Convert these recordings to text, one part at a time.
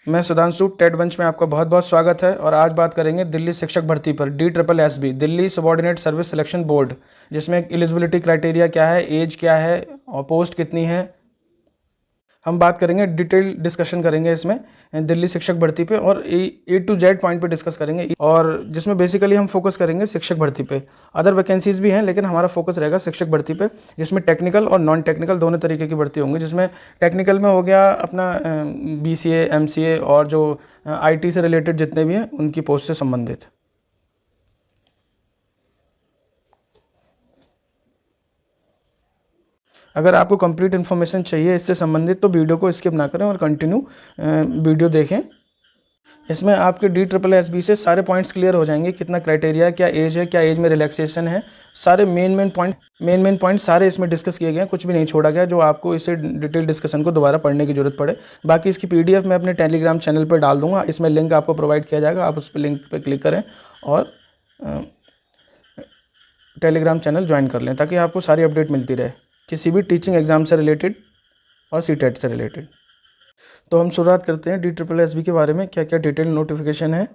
मैं Sudhanshu TET bunch में आपका बहुत बहुत स्वागत है। और आज बात करेंगे दिल्ली शिक्षक भर्ती पर। DSSB Delhi subordinate service selection board, जिसमें एलिजिबिलिटी क्राइटेरिया क्या है, एज क्या है और पोस्ट कितनी है, हम बात करेंगे। डिटेल डिस्कशन करेंगे इसमें दिल्ली शिक्षक भर्ती पे और A to Z पॉइंट पे डिस्कस करेंगे, और जिसमें बेसिकली हम फोकस करेंगे शिक्षक भर्ती पे। अदर वैकेंसीज भी हैं लेकिन हमारा फोकस रहेगा शिक्षक भर्ती पे, जिसमें टेक्निकल और नॉन टेक्निकल दोनों तरीके की भर्ती होंगी। जिसमें टेक्निकल में हो गया अपना BCA MCA और जो IT से रिलेटेड जितने भी हैं उनकी पोस्ट से संबंधित। अगर आपको कंप्लीट इन्फॉर्मेशन चाहिए इससे संबंधित तो वीडियो को स्किप ना करें और कंटिन्यू वीडियो देखें। इसमें आपके DSSB से सारे पॉइंट्स क्लियर हो जाएंगे, कितना क्राइटेरिया, क्या एज है, क्या एज में रिलैक्सेशन है, सारे मेन पॉइंट सारे इसमें डिस्कस किए गए हैं, कुछ भी नहीं छोड़ा गया जो आपको इसे डिटेल डिस्कशन को दोबारा पढ़ने की जरूरत पड़े। बाकी इसकी PDF मैं अपने टेलीग्राम चैनल पर डाल दूंगा, इसमें लिंक आपको प्रोवाइड किया जाएगा, आप उस पर लिंक पर क्लिक करें और टेलीग्राम चैनल ज्वाइन कर लें ताकि आपको सारी अपडेट मिलती रहे किसी भी टीचिंग एग्ज़ाम से रिलेटेड और CTET से रिलेटेड। तो हम शुरुआत करते हैं DSSB के बारे में, क्या क्या डिटेल नोटिफिकेशन है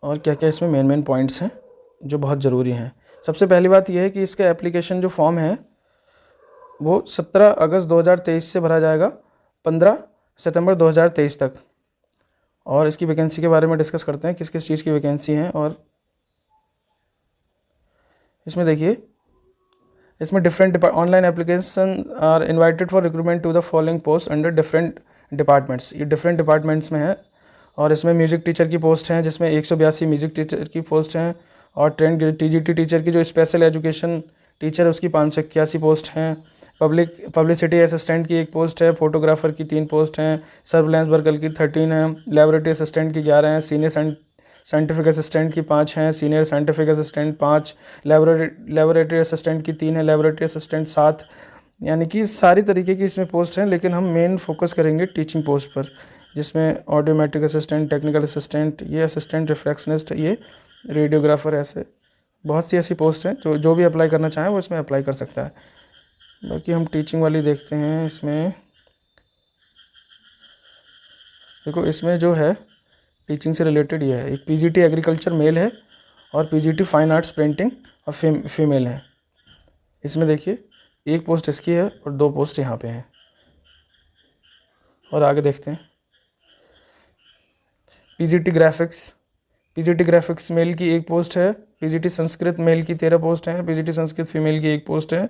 और क्या क्या इसमें मेन पॉइंट्स हैं जो बहुत ज़रूरी हैं। सबसे पहली बात यह है कि इसका एप्लीकेशन जो फॉर्म है वो 17 अगस्त 2023 से भरा जाएगा 15 सितंबर 2023 तक। और इसकी वैकेंसी के बारे में डिस्कस करते हैं, किस किस चीज़ की वैकेंसी हैं। और इसमें देखिए, इसमें different online application are invited for recruitment to the following post under different departments. ये डिफरेंट डिपार्टमेंट्स में है। और इसमें म्यूज़िक टीचर की पोस्ट हैं जिसमें 182 म्यूज़िक टीचर की पोस्ट हैं, और ट्रेंड TGT टीचर की जो स्पेशल एजुकेशन टीचर है उसकी 581 पोस्ट हैं। पब्लिसिटी असिस्टेंट की 1 पोस्ट है, फोटोग्राफर की 3 पोस्ट हैं, सर्विलेंस वर्कर की 13 हैं, लेबोरेटरी असिस्टेंट की 11 हैं, सीनियर साइंटिफिक असिस्टेंट की 5 हैं, senior scientific assistant 5, laboratory assistant की 3 है, लेबोरेटरी असिस्टेंट 7। यानी कि सारी तरीके की इसमें पोस्ट हैं, लेकिन हम मेन फोकस करेंगे टीचिंग पोस्ट पर, जिसमें ऑडियोमेट्रिक असिस्टेंट, टेक्निकल असिस्टेंट, ये असिस्टेंट रिफ्लेक्शनिस्ट, ये रेडियोग्राफर, ऐसे बहुत सी ऐसी पोस्ट हैं जो भी अप्लाई करना चाहें वो इसमें अप्लाई कर सकता है। बाकी हम टीचिंग वाली देखते हैं। इसमें देखो, इसमें जो है टीचिंग से रिलेटेड ये है, एक PGT एग्रीकल्चर मेल है और PGT फाइन आर्ट्स पेंटिंग और फीमेल है। इसमें देखिए 1 पोस्ट इसकी है और 2 पोस्ट यहाँ पे हैं। और आगे देखते हैं PGT ग्राफिक्स मेल की 1 पोस्ट है, PGT संस्कृत मेल की 13 पोस्ट हैं, PGT संस्कृत फीमेल की 1 पोस्ट है।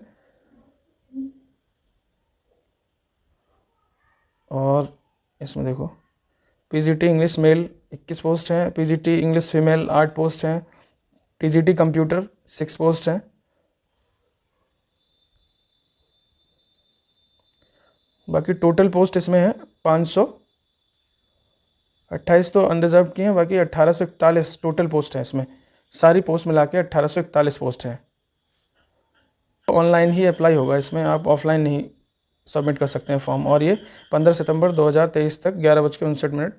और इसमें देखो PGT इंग्लिश मेल 21 पोस्ट हैं, PGT इंग्लिश फीमेल 8 पोस्ट हैं, TGT कंप्यूटर 6 पोस्ट हैं। बाकी टोटल पोस्ट इसमें है 528 तो अनरिजर्व की हैं, बाकी 1841 टोटल पोस्ट हैं। इसमें सारी पोस्ट मिला के 1841 पोस्ट हैं। ऑनलाइन ही अप्लाई होगा, इसमें आप ऑफलाइन नहीं सबमिट कर सकते हैं फॉर्म। और ये 15 सितंबर 2023 तक 11:59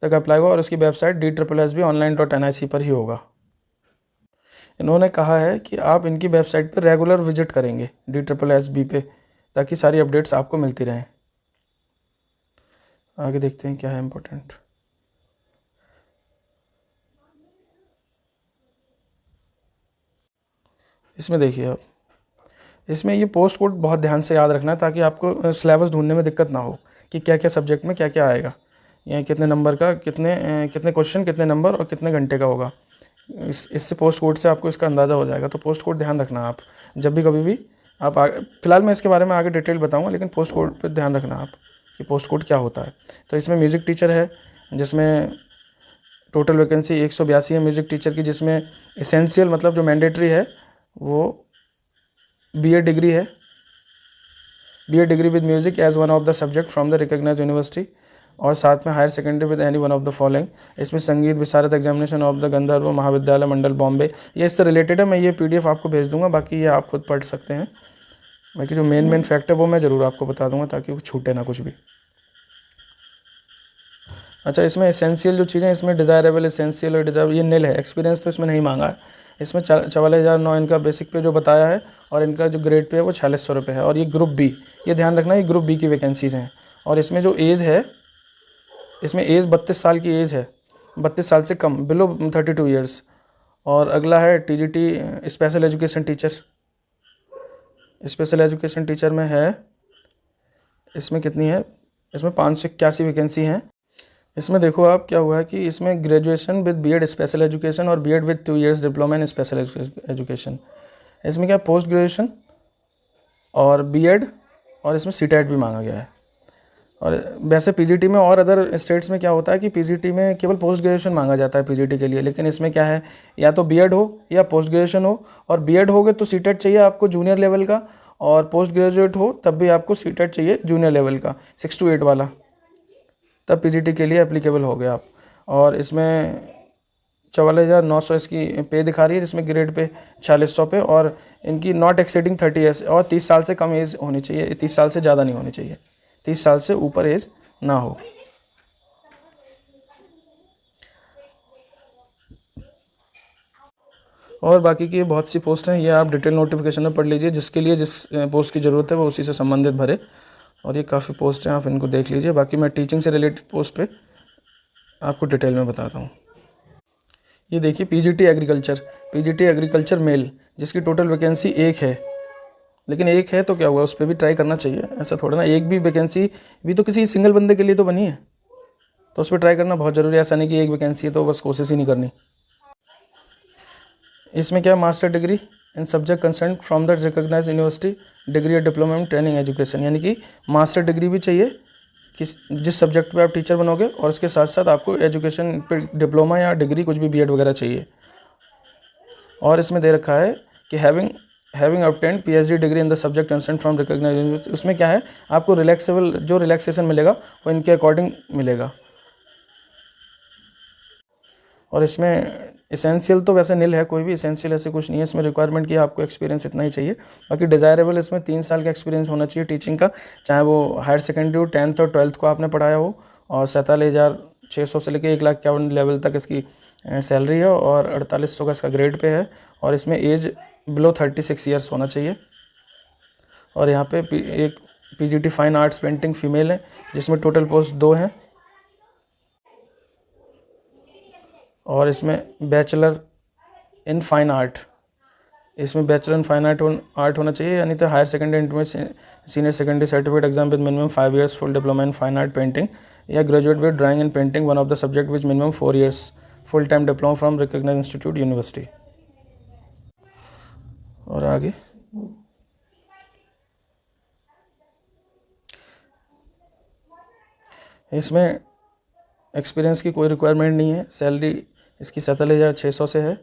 तक अप्लाई होगा और उसकी वेबसाइट DSSB.online.nic पर ही होगा। इन्होंने कहा है कि आप इनकी वेबसाइट पर रेगुलर विजिट करेंगे DSSB पे, ताकि सारी अपडेट्स आपको मिलती रहें। आगे देखते हैं क्या है इम्पोर्टेंट। इसमें देखिए आप, इसमें ये पोस्ट कोड बहुत ध्यान से याद रखना है ताकि आपको सिलेबस ढूंढने में दिक्कत ना हो कि क्या क्या सब्जेक्ट में क्या क्या आएगा, या कितने नंबर का, कितने क्वेश्चन, कितने नंबर और कितने घंटे का होगा। इससे पोस्ट कोड से आपको इसका अंदाज़ा हो जाएगा। तो पोस्ट कोड ध्यान रखना आप जब भी कभी भी आप फिलहाल मैं इसके बारे में आगे डिटेल बताऊंगा, लेकिन पोस्ट कोड पर ध्यान रखना आप कि पोस्ट कोड क्या होता है। तो इसमें म्यूज़िक टीचर है जिसमें टोटल वैकेंसी 182 है म्यूज़िक टीचर की, जिसमें एसेंशियल मतलब जो मैंडेटरी है वो BA डिग्री है, BA degree with music as one of the subject from the recognised university, और साथ में higher secondary with any one of the following. इसमें संगीत विशारद एग्जामिनेशन ऑफ द गंधर्व महाविद्यालय मंडल बॉम्बे, ये इससे रिलेटेड है। मैं ये PDF आपको भेज दूंगा, बाकी ये आप खुद पढ़ सकते हैं। बाकी जो मेन फैक्ट है वो मैं ज़रूर आपको बता दूंगा ताकि वो छूटे ना कुछ भी। अच्छा, इसमें एसेंशियल जो चीज़ें, इसमें डिज़ायरेबल, एसेंशियल और डिज़ायरेबल ये निल है। एक्सपीरियंस तो इसमें नहीं मांगा है। इसमें 44,009 इनका बेसिक पे जो बताया है, और इनका जो ग्रेड पे है वो 4600 रुपये है। और ये ग्रुप B, ये ध्यान रखना, ये ग्रुप B की वैकेंसीज़ हैं। और इसमें जो एज है इसमें एज 32 साल की एज है, 32 साल से कम, बिलो 32 ईयर्स। और अगला है TGT special education teacher. Special education teacher में है, इसमें कितनी है, इसमें 581 वैकेंसी हैं। इसमें देखो आप क्या हुआ है कि इसमें graduation with BEd special education और BEd with 2 years diploma in special education. इसमें क्या पोस्ट ग्रेजुएशन और बीएड और इसमें सीटेट भी मांगा गया है। और वैसे पीजीटी में और अदर स्टेट्स में क्या होता है कि पीजीटी में केवल पोस्ट ग्रेजुएशन मांगा जाता है पीजीटी के लिए, लेकिन इसमें क्या है, या तो बीएड हो या पोस्ट ग्रेजुएशन हो। और बीएड हो गए तो सीटेट चाहिए आपको जूनियर लेवल का, और पोस्ट ग्रेजुएट हो तब भी आपको सीटेट चाहिए जूनियर लेवल का 6 to 8 वाला, तब पीजीटी के लिए एप्लीकेबल हो गए आप। और इसमें 44,900 इसकी पे दिखा रही है, जिसमें ग्रेड पे 4600 पे, और इनकी नॉट एक्सीडिंग 30 ईयर्स, और 30 साल से कम एज होनी चाहिए, 30 साल से ज़्यादा नहीं होनी चाहिए, 30 साल से ऊपर एज ना हो। और बाकी की बहुत सी पोस्ट हैं, ये आप डिटेल नोटिफिकेशन में पढ़ लीजिए, जिसके लिए जिस पोस्ट की ज़रूरत है वो उसी से संबंधित भरे। और ये काफ़ी पोस्ट हैं, आप इनको देख लीजिए। बाकी मैं टीचिंग से रिलेटेड पोस्ट पे आपको डिटेल में बताता हूँ। ये देखिए पीजीटी एग्रीकल्चर मेल, जिसकी टोटल वैकेंसी 1 है। लेकिन 1 है तो क्या हुआ, उस पर भी ट्राई करना चाहिए, ऐसा थोड़ा ना, एक भी वैकेंसी भी तो किसी सिंगल बंदे के लिए तो बनी है, तो उस पर ट्राई करना बहुत ज़रूरी है। ऐसा नहीं कि एक वैकेंसी है तो बस कोशिश ही नहीं करनी। इसमें क्या, master degree in subject concern from the recognised university, degree और डिप्लोमा इन ट्रेनिंग एजुकेशन, यानी कि मास्टर डिग्री भी चाहिए किस जिस सब्जेक्ट पे आप टीचर बनोगे, और उसके साथ साथ आपको एजुकेशन पे डिप्लोमा या डिग्री कुछ भी बीएड वगैरह चाहिए। और इसमें दे रखा है कि having obtained PhD degree in the subject concern from recognised university. उसमें क्या है, आपको जो रिलैक्सेशन मिलेगा वो इनके अकॉर्डिंग मिलेगा। और इसमें एसेंशियल तो वैसे नील है, कोई भी एसेंशियल ऐसे कुछ नहीं है इसमें रिक्वायरमेंट की, आपको एक्सपीरियंस इतना ही चाहिए। बाकी डिज़ायरेबल इसमें 3 साल का एक्सपीरियंस होना चाहिए टीचिंग का, चाहे वो हायर सेकेंडरी हो, 10th और 12th को आपने पढ़ाया हो। और 47,600 से लेकर 1,51,000 लेवल तक इसकी सैलरी है, और 4800 का इसका ग्रेड पे है। और इसमें एज बिलो 36 ईयर्स होना चाहिए। और यहाँ पे एक PGT fine arts painting female है, जिसमें टोटल पोस्ट 2 हैं। और इसमें बैचलर इन फाइन आर्ट, इसमें बैचलर इन फाइन आर्ट होना चाहिए, यानी तो higher secondary intermediate senior secondary certificate exam with minimum 5 years full diploma in fine art painting, या graduate with drawing and painting one of the subject which minimum 4 years full time diploma from recognised institute university. और आगे इसमें experience की कोई requirement नहीं है। Salary इसकी 47,600 से है,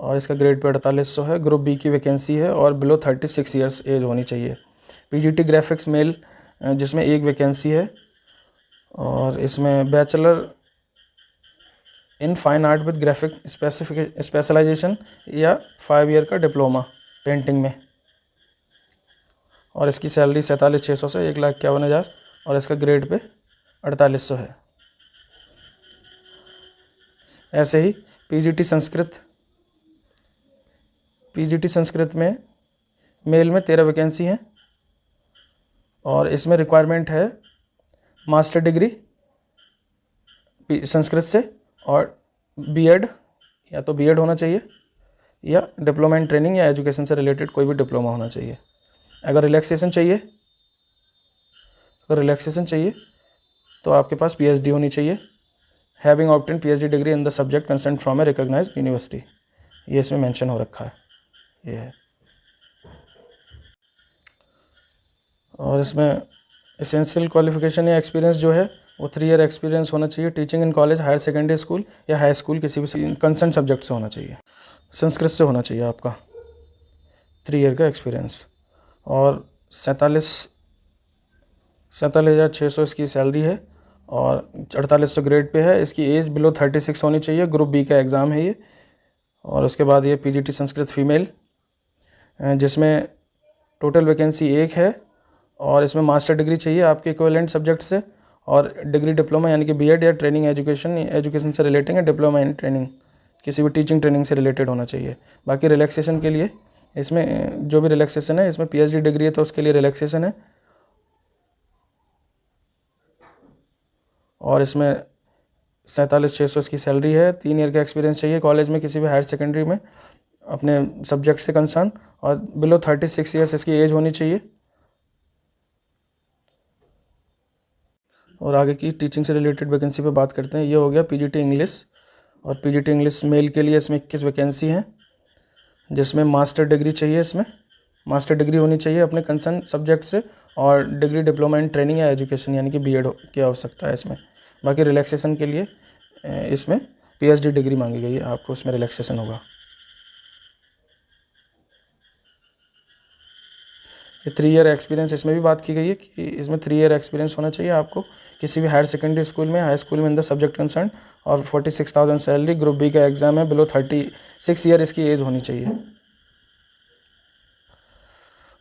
और इसका ग्रेड पे 4800 है। ग्रुप बी की वैकेंसी है, और बिलो 36 ईयर्स एज होनी चाहिए। पीजीटी ग्राफिक्स मेल, जिसमें 1 वैकेंसी है, और इसमें bachelor in fine art with graphic specialisation या 5 ईयर का डिप्लोमा पेंटिंग में। और इसकी सैलरी 47,600 से 1,51,000, और इसका ग्रेड पे 4800 है। ऐसे ही पीजीटी संस्कृत में मेल में 13 वैकेंसी हैं, और इसमें रिक्वायरमेंट है मास्टर डिग्री संस्कृत से, और बीएड, या तो बीएड होना चाहिए, या डिप्लोमा इन ट्रेनिंग या एजुकेशन से रिलेटेड कोई भी डिप्लोमा होना चाहिए। अगर रिलैक्सेशन चाहिए तो आपके पास पीएचडी होनी चाहिए, having obtained PhD degree in the subject concern from a recognised university, ये इसमें मेंशन हो रखा है, ये है। और इसमें एसेंशियल क्वालिफिकेशन या एक्सपीरियंस जो है वो 3 ईयर एक्सपीरियंस होना चाहिए teaching in college, higher secondary school या हाई स्कूल, किसी भी कंसर्न सब्जेक्ट से होना चाहिए। संस्कृत से होना चाहिए आपका 3 ईयर का एक्सपीरियंस। और 47,600 इसकी सैलरी है, और 4800 ग्रेड पे है। इसकी एज बिलो 36 होनी चाहिए। ग्रुप बी का एग्ज़ाम है ये। और उसके बाद ये पीजीटी संस्कृत फीमेल, जिसमें टोटल वैकेंसी 1 है, और इसमें मास्टर डिग्री चाहिए आपके इक्विवेलेंट सब्जेक्ट से, और डिग्री डिप्लोमा यानी कि बीएड या ट्रेनिंग एजुकेशन से रिलेटेड है, डिप्लोमा इन ट्रेनिंग किसी भी टीचिंग ट्रेनिंग से रिलेटेड होना चाहिए। बाकी रिलैक्सेशन के लिए इसमें जो भी रिलैक्सेशन है, इसमें पीएचडी डिग्री है तो उसके लिए रिलैक्सेशन है। और इसमें 47,600 इसकी सैलरी है। 3 ईयर का एक्सपीरियंस चाहिए कॉलेज में किसी भी हायर सेकेंडरी में अपने सब्जेक्ट से कंसर्न, और बिलो 36 ईयर्स इसकी एज होनी चाहिए। और आगे की टीचिंग से रिलेटेड वैकेंसी पे बात करते हैं। ये हो गया पीजीटी इंग्लिश, और पीजीटी इंग्लिश मेल के लिए इसमें 21 वैकेंसी हैं, जिसमें मास्टर डिग्री चाहिए। इसमें मास्टर डिग्री होनी चाहिए अपने कंसर्न सब्जेक्ट से, और डिग्री डिप्लोमा इन ट्रेनिंग या एजुकेशन यानी कि बीएड की आवश्यकता है इसमें। बाकी रिलैक्सेशन के लिए इसमें पीएचडी डिग्री मांगी गई है, आपको उसमें रिलैक्सेशन होगा। ये 3 ईयर एक्सपीरियंस इसमें भी बात की गई है कि इसमें 3 ईयर एक्सपीरियंस होना चाहिए आपको किसी भी हायर सेकेंडरी स्कूल में, हाई स्कूल में इन द सब्जेक्ट कंसर्न, और 46,000 सैलरी। ग्रुप बी का एग्जाम है, बिलो 36 ईयर इसकी एज होनी चाहिए।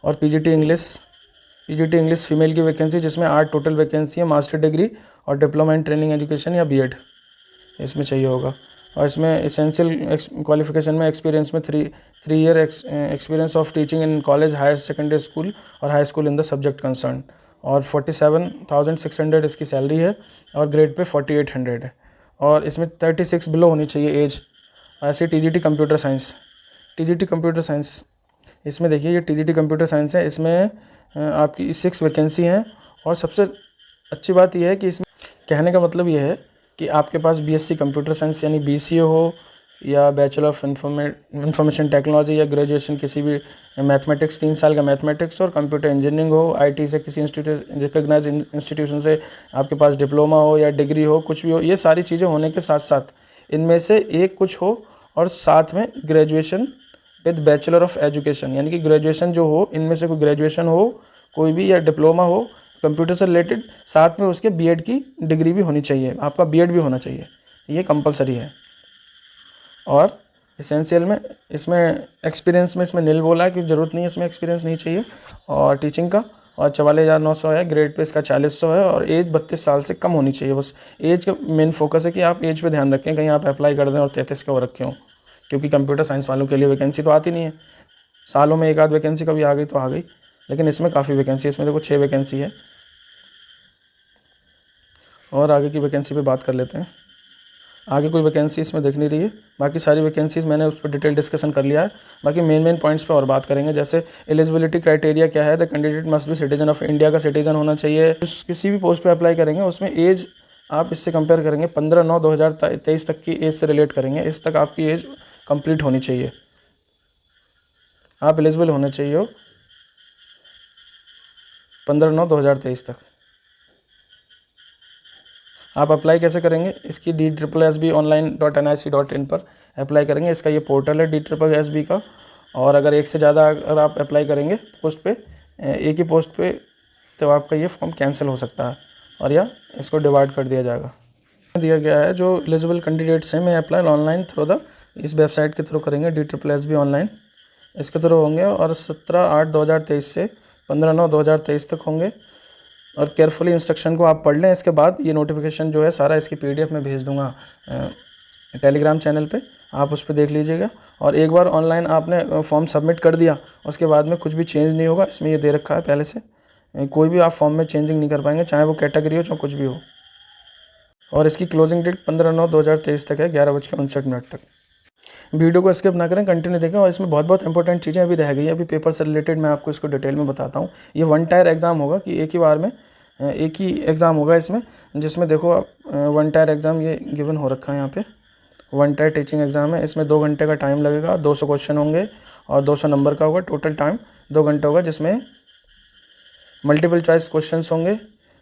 और पीजीटी इंग्लिश फीमेल की वैकेंसी, जिसमें 8 टोटल वैकेंसी है। मास्टर डिग्री और डिप्लोमा इन ट्रेनिंग एजुकेशन या बीएड इसमें चाहिए होगा। और इसमें इसेंशियल क्वालिफिकेशन में एक्सपीरियंस में 3 year experience of teaching in college, higher secondary school और high school in the subject concern. और 47,600 इसकी सैलरी है, और ग्रेड पे 4800 है। और इसमें 36 बिलो होनी चाहिए एज। ऐसे टीजीटी कंप्यूटर साइंस, इसमें देखिए ये टीजीटी कंप्यूटर साइंस है। इसमें आपकी 6 वैकेंसी हैं। और सबसे अच्छी बात यह है कि इसमें कहने का मतलब ये है कि आपके पास बीएससी कंप्यूटर साइंस यानी बीसीए हो, या बैचलर ऑफ इंफॉर्मेशन टेक्नोलॉजी, या ग्रेजुएशन किसी भी मैथमेटिक्स 3 साल का मैथमेटिक्स और कंप्यूटर इंजीनियरिंग हो, आईटी से किसी रिकग्नाइज इंस्टीट्यूशन से आपके पास डिप्लोमा हो या डिग्री हो, कुछ भी हो। ये सारी चीज़ें होने के साथ साथ इनमें से एक कुछ हो, और साथ में graduation with bachelor of education, यानी कि ग्रेजुएशन जो हो, इनमें से कोई ग्रेजुएशन हो कोई भी, या डिप्लोमा हो कंप्यूटर से रिलेटेड, साथ में उसके बीएड की डिग्री भी होनी चाहिए, आपका बीएड भी होना चाहिए, ये कंपलसरी है। और इसेंशियल में इसमें एक्सपीरियंस में इसमें नील बोला है कि ज़रूरत नहीं है, इसमें एक्सपीरियंस नहीं चाहिए। और टीचिंग का और 44,900 है, ग्रेड पे इसका 4,100 है, और एज 32 साल से कम होनी चाहिए। बस एज का मेन फोकस है कि आप एज पे ध्यान रखें, कहीं आप अप्लाई कर दें और 33 के वो रखे हों, क्योंकि कंप्यूटर साइंस वालों के लिए वैकेंसी तो आती नहीं है, सालों में एक आध वैकेंसी कभी आ गई तो आ गई, लेकिन इसमें काफ़ी वैकेंसी है। इसमें देखो 6 वैकेंसी है। और आगे की वैकेंसी पे बात कर लेते हैं। आगे कोई वैकेंसी इसमें दिख नहीं रही है, बाकी सारी वैकेंसीज मैंने उस पर डिटेल डिस्कशन कर लिया है। बाकी मेन पॉइंट्स पे और बात करेंगे, जैसे एलिजिबिलिटी क्राइटेरिया क्या है। The candidate must be citizen of India का सिटीजन होना चाहिए। किसी भी पोस्ट पे अप्लाई करेंगे उसमें एज आप इससे कंपेयर करेंगे 15/9/2023 तक की एज से रिलेट करेंगे, इस तक आपकी एज कंप्लीट होनी चाहिए, आप एलिजिबल होने चाहिए हो 15/9/2023 तक। आप अप्लाई कैसे करेंगे, इसकी DSSB online.nic.in पर अप्लाई करेंगे। इसका ये पोर्टल है DSSB का। और अगर एक से ज़्यादा अगर आप अप्लाई करेंगे पोस्ट पे, एक ही पोस्ट पे, तो आपका ये फॉर्म कैंसिल हो सकता है, और या इसको डिवाइड कर दिया जाएगा। दिया गया है जो एलिजिबल कैंडिडेट्स हैं, मैं अप्लाई ऑनलाइन थ्रू द इस वेबसाइट के थ्रू करेंगे, DSSB ऑनलाइन इसके थ्रू होंगे, और 17/8/2023 से 15/9/2023 तक होंगे। और केयरफुली इंस्ट्रक्शन को आप पढ़ लें। इसके बाद ये नोटिफिकेशन जो है सारा इसकी PDF में भेज दूंगा टेलीग्राम चैनल पे, आप उस पर देख लीजिएगा। और एक बार ऑनलाइन आपने फॉर्म सबमिट कर दिया, उसके बाद में कुछ भी चेंज नहीं होगा, इसमें ये दे रखा है पहले से, कोई भी आप फॉर्म में चेंजिंग नहीं कर पाएंगे, चाहे वो कैटेगरी हो चाहे कुछ भी हो। और इसकी क्लोजिंग डेट 15/9/2023 तक है, 11:59 तक। वीडियो को स्किप ना करें, कंटिन्यू देखें। और इसमें बहुत बहुत इंपॉर्टेंट चीज़ें अभी रह गई हैं, अभी पेपर से रिलेटेड मैं आपको इसको डिटेल में बताता हूँ। ये 1 टायर एग्ज़ाम होगा कि एक ही बार में एक ही एग्ज़ाम होगा इसमें, जिसमें देखो आप 1 टायर एग्ज़ाम ये गिवन हो रखा है यहाँ पे। 1 टायर टीचिंग एग्ज़ाम है, इसमें 2 घंटे का टाइम लगेगा, 200 क्वेश्चन होंगे और 200 नंबर का होगा। टोटल टाइम 2 घंटे होगा, जिसमें मल्टीपल चॉइस क्वेश्चंस होंगे,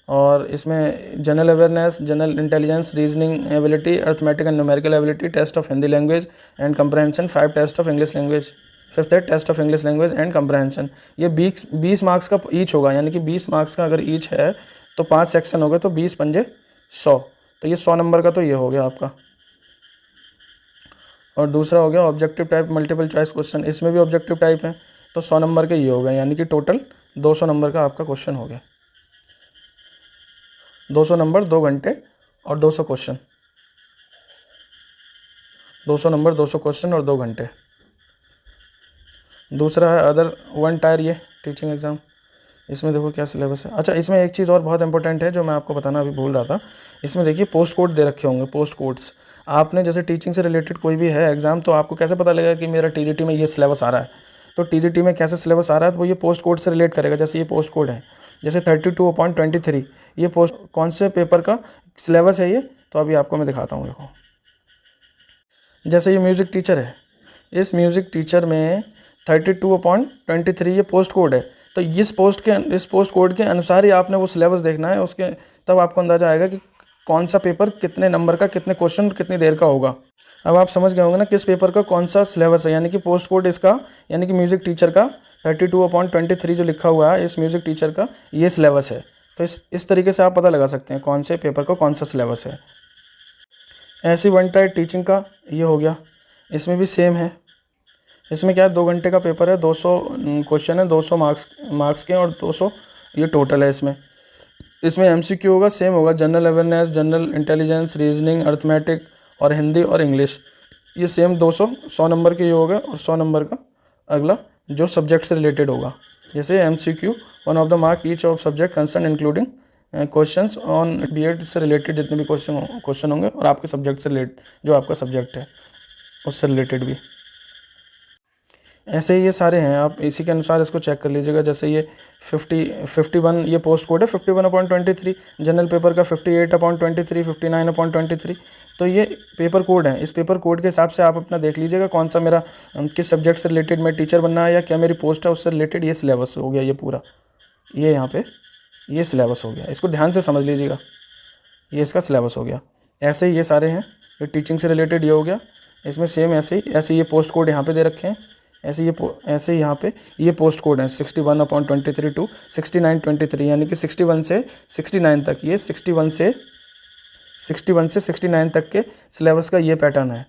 और इसमें general awareness, general intelligence, reasoning ability, arithmetic and numerical ability, test of Hindi language and comprehension, 5 test of English language, 5th है test of English language and comprehension. ये 20 marks का each होगा, यानी कि 20 marks का अगर ईच है तो 5 सेक्शन हो गए, तो 20 पंजे 100, तो ये 100 नंबर का तो ये हो गया आपका। और दूसरा हो गया objective type multiple choice question, इसमें भी ऑब्जेक्टिव टाइप है, तो 100 नंबर के ये हो गए, यानी कि टोटल 200 नंबर का आपका क्वेश्चन हो गया। 200 नंबर 2 घंटे और 200 क्वेश्चन, 200 नंबर 200 क्वेश्चन और 2 घंटे। दूसरा है अदर 1 टायर ये टीचिंग एग्ज़ाम, इसमें देखो क्या सिलेबस है। अच्छा, इसमें एक चीज़ और बहुत इंपॉर्टेंट है जो मैं आपको बताना अभी भूल रहा था। इसमें देखिए पोस्ट कोड दे रखे होंगे, पोस्ट कोड्स। आपने जैसे टीचिंग से रिलेटेड कोई भी है एग्ज़ाम, तो आपको कैसे पता लगेगा कि मेरा टीजीटी में ये सिलेबस आ रहा है। तो टीजीटी में कैसे सिलेबस आ रहा है, तो वो ये पोस्ट कोड से रिलेट करेगा। जैसे ये पोस्ट कोड है, जैसे 32.23, ये पोस्ट कौन से पेपर का सिलेबस है ये, तो अभी आपको मैं दिखाता हूँ। देखो, जैसे ये म्यूज़िक टीचर है, इस म्यूज़िक टीचर में 32.23 ये पोस्ट कोड है। तो इस पोस्ट कोड के अनुसार ही आपने वो सिलेबस देखना है, उसके तब आपको अंदाज़ा आएगा कि कौन सा पेपर कितने नंबर का, कितने क्वेश्चन, कितनी देर का होगा। अब आप समझ गए होंगे ना किस पेपर का कौन सा सिलेबस है, यानी कि पोस्ट कोड इसका, यानी कि म्यूज़िक टीचर का 32.23 जो लिखा हुआ है इस म्यूज़िक टीचर का, ये सिलेबस है। तो इस तरीके से आप पता लगा सकते हैं कौन से पेपर का कौन सा सिलेबस है। ऐसी वन टाइप टीचिंग का ये हो गया, इसमें भी सेम है। इसमें क्या है, 2 घंटे का पेपर है, 200 क्वेश्चन है, 200 मार्क्स के, और 200 ये टोटल है। इसमें एमसीक्यू होगा, सेम होगा, general awareness, general intelligence, reasoning, arithmetic और हिंदी और इंग्लिश, ये सेम 100 नंबर के ये होगा, और 100 नंबर का अगला जो सब्जेक्ट से रिलेटेड होगा। जैसे MCQ 1 of the mark each of subject concern including questions on BEd से रिलेटेड जितने भी क्वेश्चन होंगे, और आपके सब्जेक्ट से रिलेटेड जो आपका सब्जेक्ट है उससे रिलेटेड भी। ऐसे ही ये सारे हैं, आप इसी के अनुसार इसको चेक कर लीजिएगा। जैसे ये 51 ये पोस्ट कोड है, 51.23, जनरल पेपर का 58.23, 59.23। तो ये पेपर कोड है, इस पेपर कोड के हिसाब से आप अपना देख लीजिएगा कौन सा मेरा किस सब्जेक्ट से रिलेटेड, मैं टीचर बनना है या क्या मेरी पोस्ट है उससे रिलेटेड। ये सिलेबस हो गया, ये पूरा, ये यहाँ पे ये सिलेबस हो गया, इसको ध्यान से समझ लीजिएगा, ये इसका सिलेबस हो गया। ऐसे ही ये सारे हैं, ये टीचिंग से रिलेटेड ये हो गया। इसमें सेम ऐसे ये पोस्ट कोड यहाँ पे दे रखे हैं, ऐसे यहाँ पे ये पोस्ट कोड है 61.23 टू 69.23, यानी कि 61 से 69 तक, ये 61 से 69 तक के सिलेबस का ये पैटर्न है,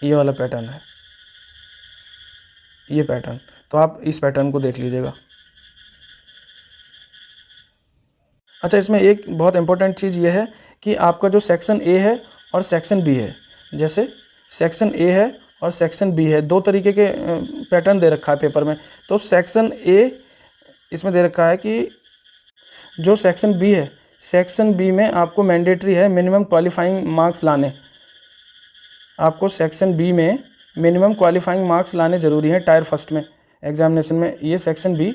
ये वाला पैटर्न है, ये पैटर्न। तो आप इस पैटर्न को देख लीजिएगा। अच्छा, इसमें एक बहुत इंपॉर्टेंट चीज़ ये है कि आपका जो सेक्शन ए है और सेक्शन बी है, जैसे सेक्शन ए है और सेक्शन बी है, 2 तरीके के पैटर्न दे रखा है पेपर में। तो सेक्शन ए इसमें दे रखा है कि जो सेक्शन बी है, सेक्शन बी में आपको मैंडेटरी है मिनिमम क्वालिफाइंग मार्क्स लाने। आपको सेक्शन बी में मिनिमम क्वालिफाइंग मार्क्स लाने ज़रूरी हैं टायर फर्स्ट में एग्जामिनेशन में। ये सेक्शन बी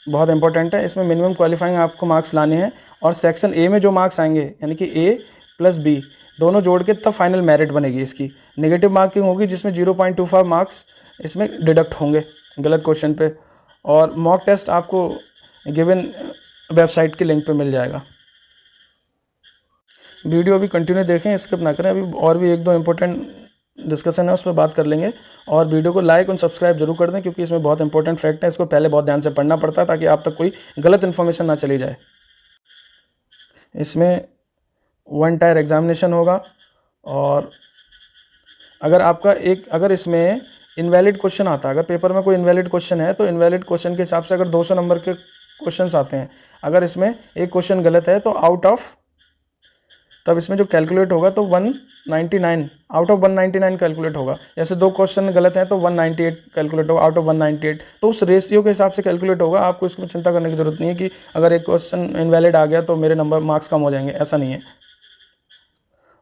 बहुत इंपॉर्टेंट है, इसमें मिनिमम क्वालिफाइंग आपको मार्क्स लाने हैं। और सेक्शन ए में जो मार्क्स आएंगे, यानी कि ए प्लस बी दोनों जोड़ के तब फाइनल मेरिट बनेगी इसकी। नेगेटिव मार्किंग होगी जिसमें 0.25 मार्क्स इसमें डिडक्ट होंगे गलत क्वेश्चन पे। और मॉक टेस्ट आपको गिवन वेबसाइट के लिंक पे मिल जाएगा। वीडियो अभी कंटिन्यू देखें, स्किप ना करें, अभी और भी 1-2 इंपॉर्टेंट डिस्कशन है उस पर बात कर लेंगे। और वीडियो को लाइक और सब्सक्राइब जरूर कर दें, क्योंकि इसमें बहुत इंपॉर्टेंट फैक्ट है, इसको पहले बहुत ध्यान से पढ़ना पड़ता है ताकि आप तक कोई गलत इन्फॉर्मेशन ना चली जाए। इसमें 1 टायर एग्जामिनेशन होगा, और अगर इसमें इनवैलिड क्वेश्चन आता है, अगर पेपर में कोई इनवैलिड क्वेश्चन है, तो इनवैलिड क्वेश्चन के हिसाब से अगर 200 नंबर के क्वेश्चंस आते हैं, अगर इसमें एक क्वेश्चन गलत है तो तब इसमें जो कैलकुलेट होगा तो 199 आउट ऑफ 199 कैलकुलेट होगा। जैसे 2 क्वेश्चन गलत हैं तो 198 कैलकुलेट होगा आउट ऑफ 198। तो उस रेशियो के हिसाब से कैलकुलेट होगा। आपको इसमें चिंता करने की ज़रूरत नहीं है कि अगर एक क्वेश्चन इनवैलिड आ गया तो मेरे मार्क्स कम हो जाएंगे, ऐसा नहीं है।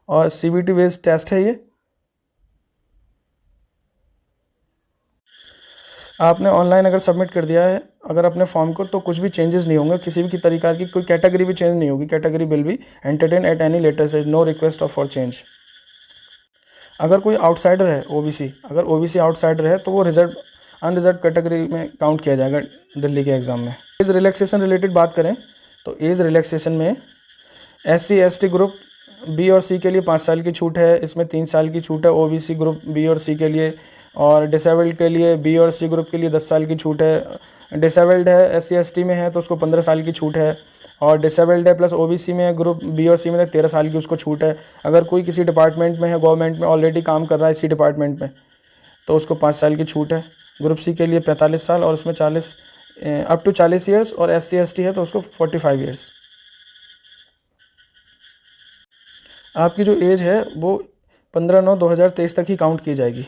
और CBT बेस्ड टेस्ट है ये। आपने ऑनलाइन अगर सबमिट कर दिया है अगर अपने फॉर्म को, तो कुछ भी चेंजेस नहीं होंगे, किसी भी तरीक़ा की कोई कैटेगरी भी चेंज नहीं होगी। Category will be entertain at any later stage, no request for change. अगर कोई आउटसाइडर है OBC, अगर OBC आउटसाइडर है तो वो अनरिजर्व कैटेगरी में काउंट किया जाएगा दिल्ली के एग्ज़ाम में। एज रिलैक्सेशन रिलेटेड बात करें तो एज रिलैक्सेशन में SC ST ग्रुप B और C के लिए 5 साल की छूट है, इसमें 3 साल की छूट है। OBC ग्रुप B और C के लिए, और डिसेबल्ड के लिए B और C ग्रुप के लिए 10 साल की छूट है। डिसेबल्ड है SC ST में है तो उसको 15 साल की छूट है, और डिसेबल्ड है प्लस OBC में ग्रुप B और C में 13 साल की उसको छूट है। अगर कोई किसी डिपार्टमेंट में है, गवर्नमेंट में ऑलरेडी काम कर रहा है इसी डिपार्टमेंट में, तो उसको 5 साल की छूट है। ग्रुप C के लिए 45 साल और उसमें 40 अप टू 40 ईयर्स, और SC ST है तो उसको 45 ईयर्स। आपकी जो एज है वो 15/9/2023 तक ही काउंट की जाएगी।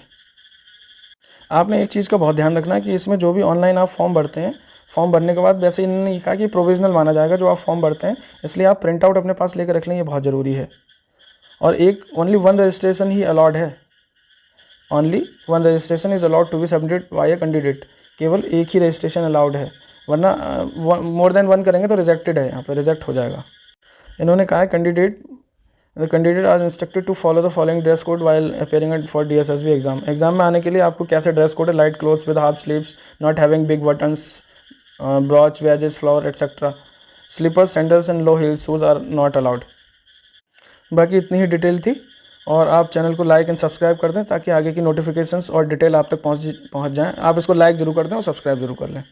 आपने एक चीज़ का बहुत ध्यान रखना है कि इसमें जो भी ऑनलाइन आप फॉर्म भरते हैं फॉर्म भरने के बाद वैसे इन्होंने ये कहा कि प्रोविजनल माना जाएगा जो आप फॉर्म भरते हैं, इसलिए आप प्रिंट आउट अपने पास लेकर रख लें, ये बहुत ज़रूरी है। और एक ओनली वन रजिस्ट्रेशन ही अलाउड है, only one registration is allowed to be submitted by a candidate, केवल एक ही रजिस्ट्रेशन अलाउड है, वरना मोर देन वन करेंगे तो रिजेक्टेड है, यहाँ पे रिजेक्ट हो जाएगा। इन्होंने कहा है candidate are instructed to follow the following dress code while appearing for DSSB exam. Exam में आने के लिए आपको कैसे ड्रेस कोड है? Light clothes with half sleeves, not having big buttons, brooch, badges, flower etcetera, slippers, sandals and low heels shoes are not allowed. बाकी इतनी ही detail थी, और आप चैनल को लाइक एंड सब्सक्राइब कर दें ताकि आगे की नोटिफिकेशंस और डिटेल आप तक पहुंच जाएं। आप इसको लाइक ज़रूर कर दें और सब्सक्राइब ज़रूर कर लें।